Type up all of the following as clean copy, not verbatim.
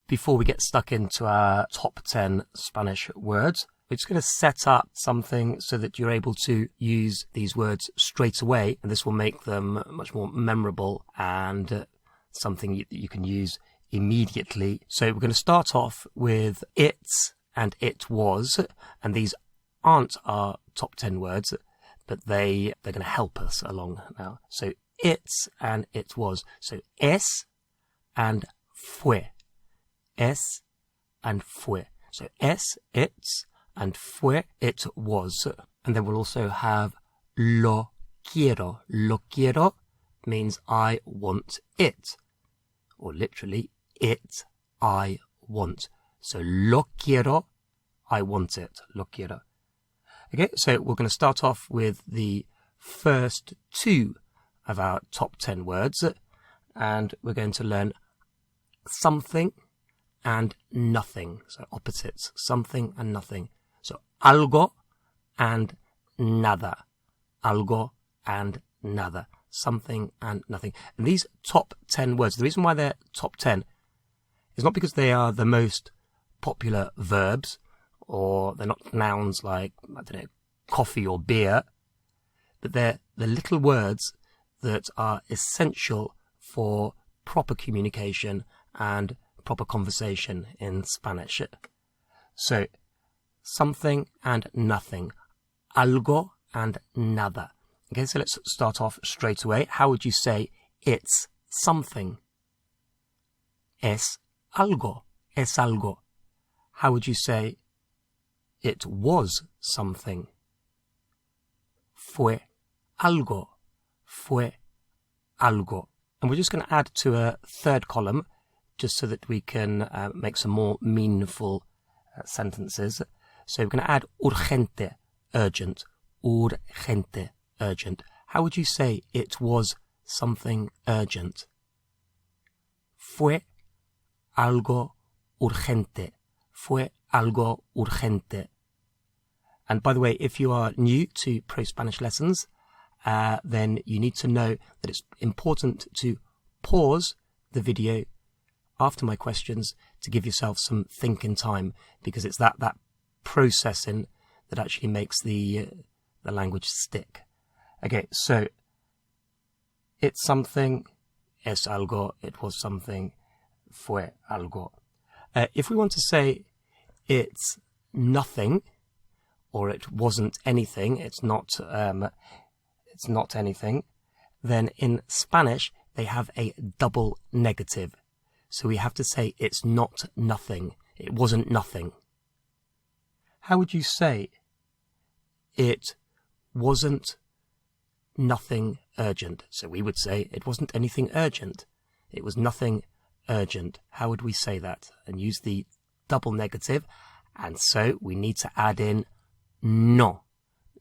before we get stuck into our top 10 Spanish words, we're just going to set up something so that you're able to use these words straight away, and this will make them much more memorable and something you can use immediately. So we're going to start off with it's and it was, and these aren't our top 10 words, but they're going to help us along now. So it's and it was. So es and fue. Es and fue. So es, it's, and fue, it was. And then we'll also have lo quiero. Lo quiero means I want it. Or literally, it, I want. So lo quiero, I want it. Lo quiero. Okay, so we're going to start off with the first two of our top 10 words, and we're going to learn something and nothing. So opposites, something and nothing. So algo and nada. Algo and nada. Something and nothing. And these top 10 words, the reason why they're top 10 is not because they are the most popular verbs, or they're not nouns like, I don't know, coffee or beer, but they're the little words that are essential for proper communication and proper conversation in Spanish. So, something and nothing. Algo and nada. Okay, so let's start off straight away. How would you say it's something? Es algo. Es algo. How would you say it was something? Fue algo. Fue algo. And we're just going to add to a third column just so that we can make some more meaningful sentences. So we're going to add urgente, urgent. Urgente, urgent. How would you say it was something urgent? Fue algo urgente. Fue algo urgente. And by the way, if you are new to ProSpanish lessons, then you need to know that it's important to pause the video after my questions to give yourself some thinking time, because it's that processing that actually makes the language stick. Okay, so it's something, es algo, it was something, fue algo. If we want to say it's nothing, or it wasn't anything, it's not anything, then in Spanish they have a double negative. So we have to say it's not nothing. It wasn't nothing. How would you say it wasn't nothing urgent? So we would say it wasn't anything urgent. It was nothing urgent. How would we say that? And use the double negative. And so we need to add in no.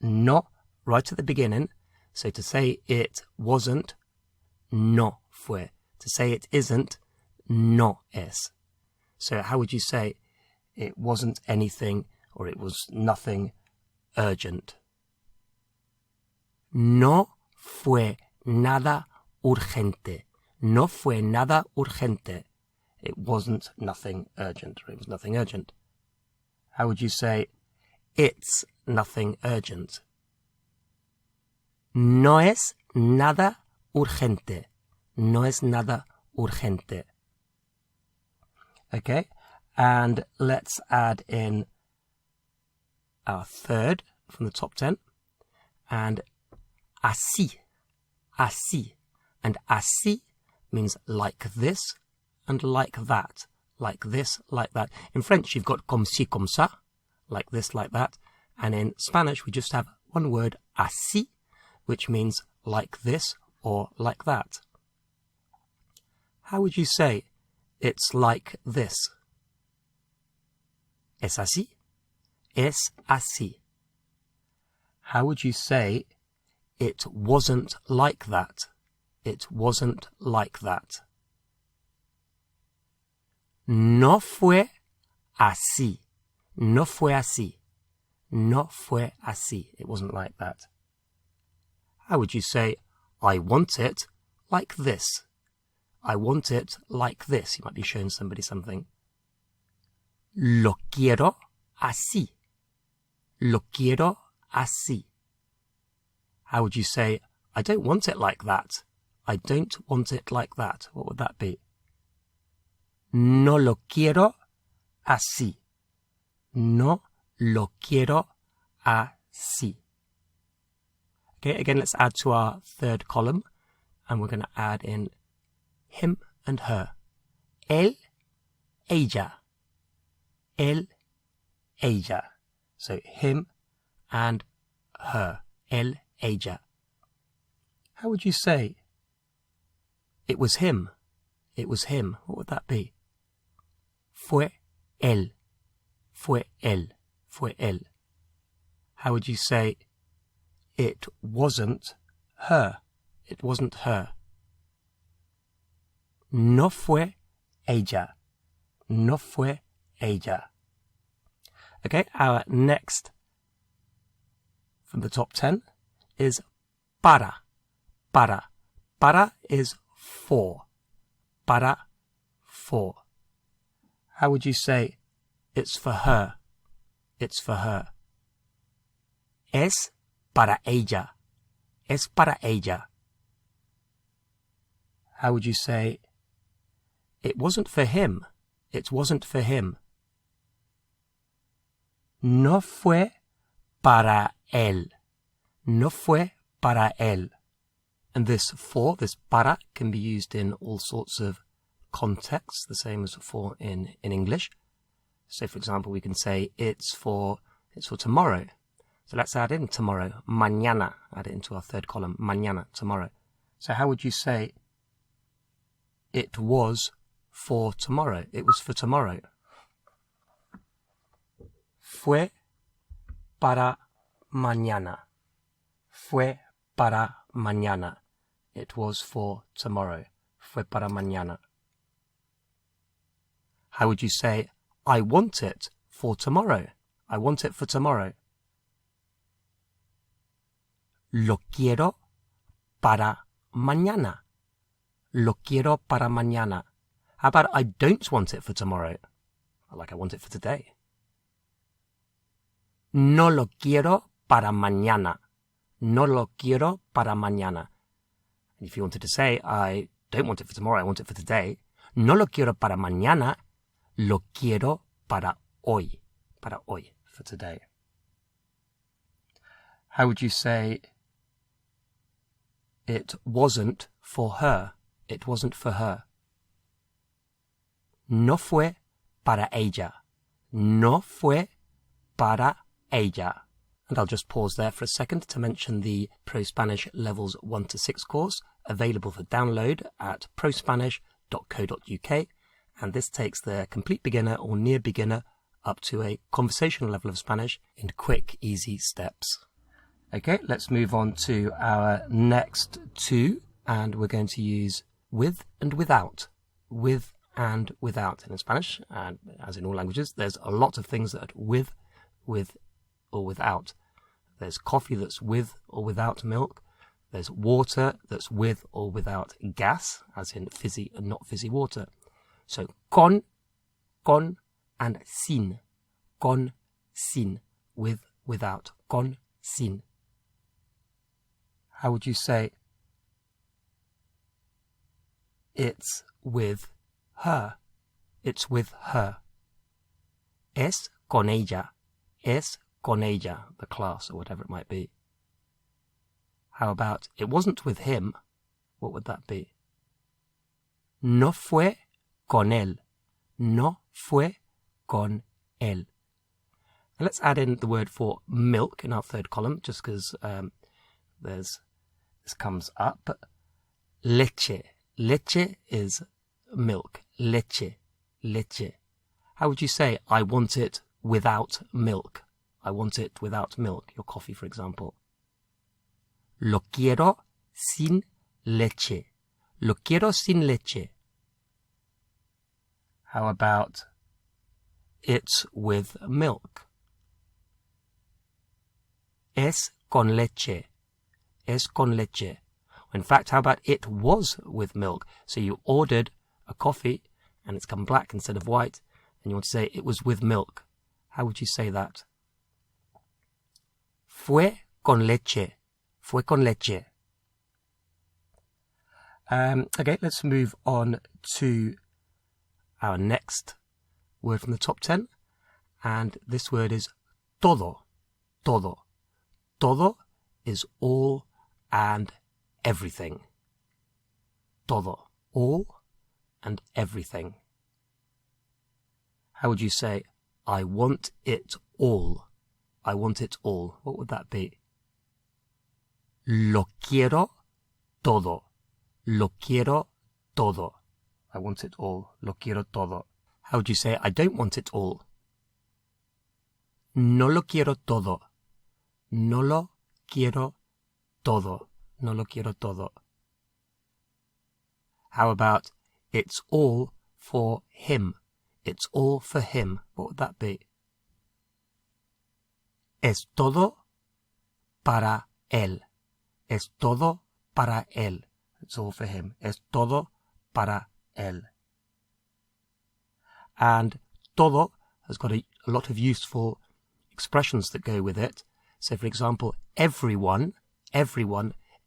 No right at the beginning. So to say it wasn't, no fue. To say it isn't, no es. So how would you say it wasn't anything, or it was nothing urgent? No fue nada urgente. No fue nada urgente. It wasn't nothing urgent, or it was nothing urgent. How would you say it's nothing urgent? No es nada urgente. No es nada urgente. Okay, and let's add in our third from the top 10. And así. Así. And así means like this and like that. Like this, like that. In French, you've got comme ci, comme ça. Like this, like that. And in Spanish, we just have one word, así, which means like this or like that. How would you say it's like this? Es así. Es así. How would you say it wasn't like that? It wasn't like that. No fue así. No fue así. No fue así. It wasn't like that. How would you say, I want it like this? I want it like this. You might be showing somebody something. Lo quiero así. Lo quiero así. How would you say, I don't want it like that? I don't want it like that. What would that be? No lo quiero así. No lo quiero así. Okay, again, let's add to our third column, and we're going to add in him and her. Él, ella. Él, ella. So him and her. Él, ella. How would you say, it was him? It was him. What would that be? Fue él. Fue él. Fue él. How would you say, it wasn't her? It wasn't her. No fue ella. No fue ella. Okay, our next from the top 10 is para. Para. Para is for. Para, for. How would you say, it's for her? It's for her. Es para ella. Es para ella. How would you say, it wasn't for him? It wasn't for him. No fue para él. No fue para él. And this for, this para, can be used in all sorts of contexts, the same as for in English. So, for example, we can say it's for tomorrow. So let's add in tomorrow. Mañana. Add it into our third column. Mañana, tomorrow. So how would you say it was for tomorrow? It was for tomorrow. Fue para mañana. Fue para mañana. It was for tomorrow. Fue para mañana. How would you say, I want it for tomorrow? I want it for tomorrow. Lo quiero para mañana. Lo quiero para mañana. How about I don't want it for tomorrow? Like I want it for today. No lo quiero para mañana. No lo quiero para mañana. And if you wanted to say, I don't want it for tomorrow, I want it for today. No lo quiero para mañana. Lo quiero para hoy. Para hoy, for today. How would you say, it wasn't for her? It wasn't for her. No fue para ella. No fue para ella. And I'll just pause there for a second to mention the ProSpanish Levels 1 to 6 course, available for download at prospanish.co.uk. And this takes the complete beginner or near beginner up to a conversational level of Spanish in quick, easy steps. Okay, let's move on to our next two, and we're going to use with and without. With and without. And in Spanish, and as in all languages, there's a lot of things that are with, or without. There's coffee that's with or without milk. There's water that's with or without gas, as in fizzy and not fizzy water. So con, and sin. Con, sin. With, without. Con, sin. How would you say, it's with her? It's with her. Es con ella. Es con ella, the class or whatever it might be. How about, it wasn't with him? What would that be? No fue con él. No fue con él. Now let's add in the word for milk in our third column, just because this comes up. Leche. Leche is milk. Leche. Leche. How would you say, I want it without milk? I want it without milk. Your coffee, for example. Lo quiero sin leche. Lo quiero sin leche. How about, it's with milk? Es con leche. Es con leche. In fact, how about, it was with milk? So you ordered a coffee and it's come black instead of white, and you want to say it was with milk. How would you say that? Fue con leche. Fue con leche. Okay, let's move on to our next word from the top 10. And this word is todo. Todo. Todo is all and everything. Todo. All and everything. How would you say, I want it all? I want it all. What would that be? Lo quiero todo. Lo quiero todo. I want it all. Lo quiero todo. How would you say, I don't want it all? No lo quiero todo. No lo quiero todo. No lo quiero todo. How about, it's all for him? It's all for him. What would that be? Es todo para él. Es todo para él. It's all for him. Es todo para él. And todo has got a lot of useful expressions that go with it. So, for example, everyone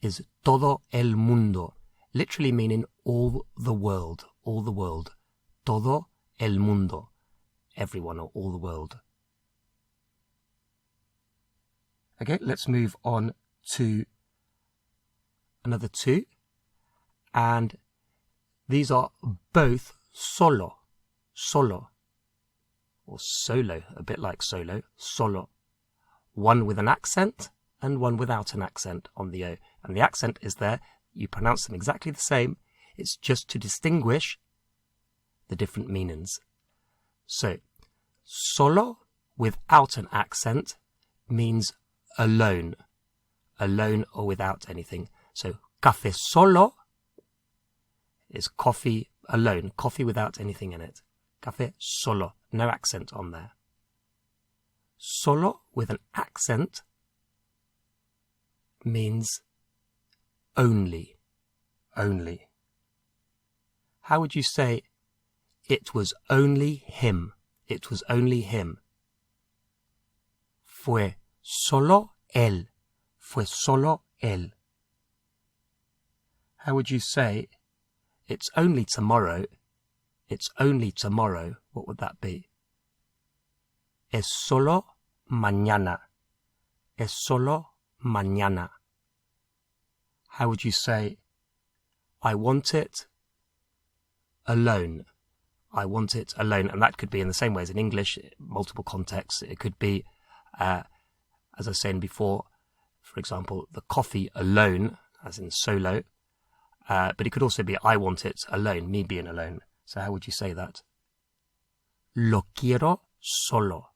is todo el mundo, literally meaning all the world, all the world. Todo el mundo, everyone or all the world. Okay, let's move on to another two. And these are both solo, solo, or solo, a bit like solo, solo. One with an accent and one without an accent on the O. And the accent is there. You pronounce them exactly the same. It's just to distinguish the different meanings. So, solo without an accent means alone. Alone or without anything. So, café solo is coffee alone. Coffee without anything in it. Café solo. No accent on there. Solo with an accent means only. Only. How would you say it was only him? It was only him. Fue solo él. Fue solo él. How would you say it's only tomorrow? It's only tomorrow. What would that be? Es solo mañana. Es solo mañana. How would you say, I want it alone? I want it alone. And that could be in the same way as in English, multiple contexts. It could be, as I was saying before, for example, the coffee alone, as in solo. But it could also be, I want it alone, me being alone. So how would you say that? Lo quiero solo.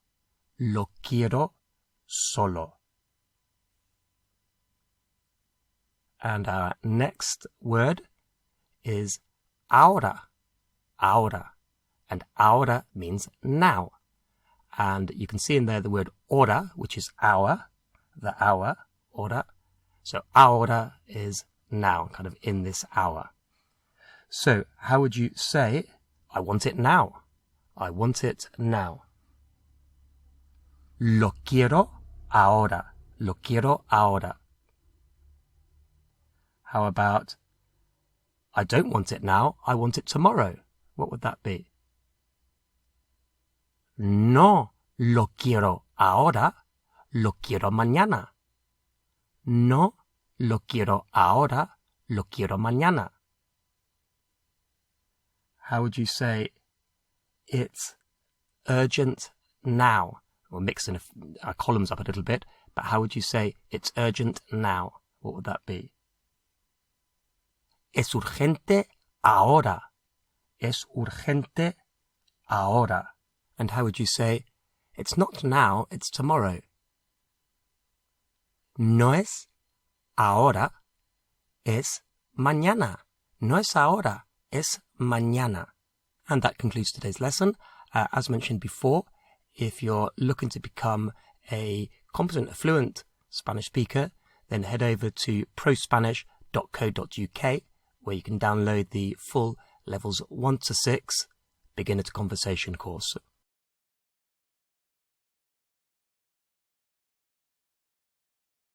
Lo quiero solo. And our next word is ahora. Ahora. And ahora means now. And you can see in there the word hora, which is hour. The hour. Hora. So ahora is now, kind of in this hour. So how would you say, I want it now? I want it now. Lo quiero ahora. Lo quiero ahora. How about, I don't want it now, I want it tomorrow? What would that be? No lo quiero ahora, lo quiero mañana. No lo quiero ahora, lo quiero mañana. How would you say, it's urgent now? We're mixing our columns up a little bit, but how would you say, it's urgent now? What would that be? Es urgente ahora. Es urgente ahora. And how would you say, it's not now, it's tomorrow? No es ahora, es mañana. No es ahora, es mañana. And that concludes today's lesson. As mentioned before, if you're looking to become a competent, fluent Spanish speaker, then head over to ProSpanish.co.uk, where you can download the full levels 1 to 6 beginner to conversation course.